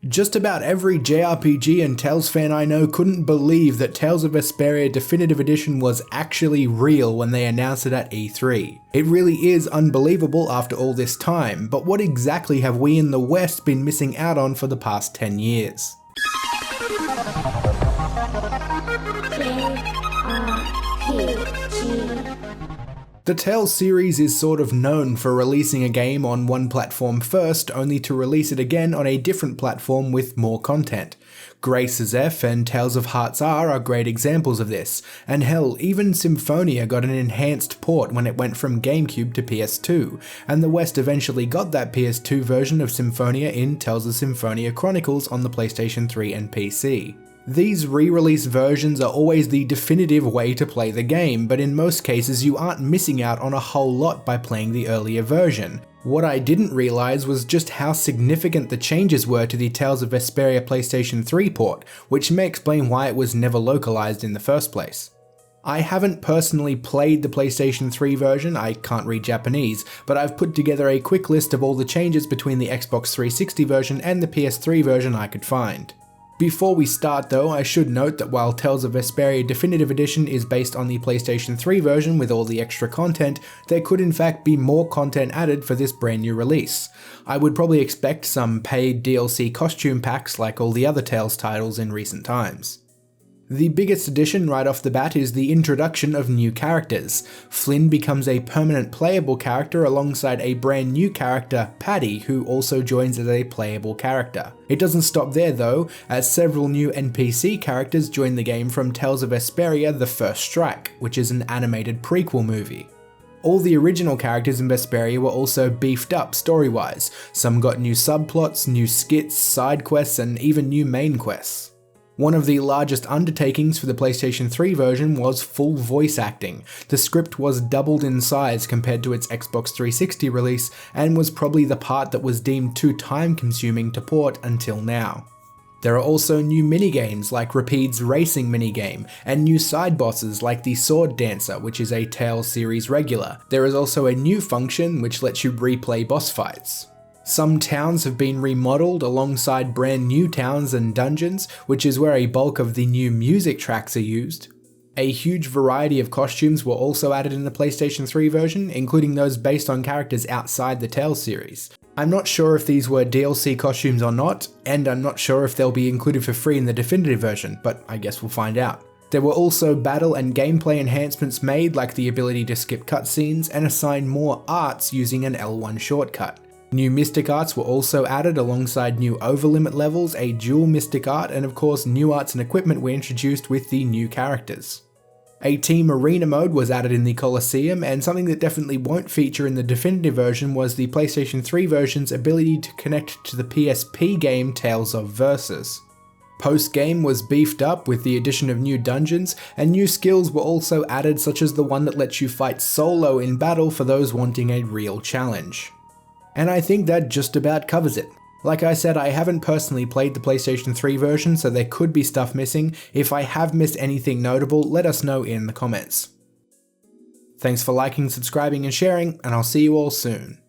Just about every JRPG and Tales fan I know couldn't believe that Tales of Vesperia Definitive Edition was actually real when they announced it at E3. It really is unbelievable after all this time, but what exactly have we in the West been missing out on for the past 10 years? The Tales series is sort of known for releasing a game on one platform first, only to release it again on a different platform with more content. Grace's F and Tales of Hearts R are great examples of this, and hell, even Symphonia got an enhanced port when it went from GameCube to PS2, and the West eventually got that PS2 version of Symphonia in Tales of Symphonia Chronicles on the PlayStation 3 and PC. These re-release versions are always the definitive way to play the game, but in most cases you aren't missing out on a whole lot by playing the earlier version. What I didn't realise was just how significant the changes were to the Tales of Vesperia PlayStation 3 port, which may explain why it was never localised in the first place. I haven't personally played the PlayStation 3 version, I can't read Japanese, but I've put together a quick list of all the changes between the Xbox 360 version and the PS3 version I could find. Before we start though, I should note that while Tales of Vesperia Definitive Edition is based on the PlayStation 3 version with all the extra content, there could in fact be more content added for this brand new release. I would probably expect some paid DLC costume packs like all the other Tales titles in recent times. The biggest addition right off the bat is the introduction of new characters. Flynn becomes a permanent playable character alongside a brand new character, Paddy, who also joins as a playable character. It doesn't stop there though, as several new NPC characters join the game from Tales of Vesperia: The First Strike, which is an animated prequel movie. All the original characters in Vesperia were also beefed up story-wise. Some got new subplots, new skits, side quests, and even new main quests. One of the largest undertakings for the PlayStation 3 version was full voice acting. The script was doubled in size compared to its Xbox 360 release, and was probably the part that was deemed too time-consuming to port until now. There are also new minigames like Rapide's racing minigame, and new side bosses like the Sword Dancer, which is a Tales series regular. There is also a new function which lets you replay boss fights. Some towns have been remodeled alongside brand new towns and dungeons, which is where a bulk of the new music tracks are used. A huge variety of costumes were also added in the PlayStation 3 version, including those based on characters outside the Tales series. I'm not sure if these were DLC costumes or not, and I'm not sure if they'll be included for free in the definitive version, but I guess we'll find out. There were also battle and gameplay enhancements made, like the ability to skip cutscenes and assign more arts using an L1 shortcut. New Mystic Arts were also added alongside new overlimit levels, a dual Mystic Art, and of course new arts and equipment were introduced with the new characters. A Team Arena mode was added in the Colosseum, and something that definitely won't feature in the definitive version was the PlayStation 3 version's ability to connect to the PSP game Tales of Versus. Post-game was beefed up with the addition of new dungeons, and new skills were also added, such as the one that lets you fight solo in battle for those wanting a real challenge. And I think that just about covers it. Like I said, I haven't personally played the PlayStation 3 version, so there could be stuff missing. If I have missed anything notable, let us know in the comments. Thanks for liking, subscribing, and sharing, and I'll see you all soon.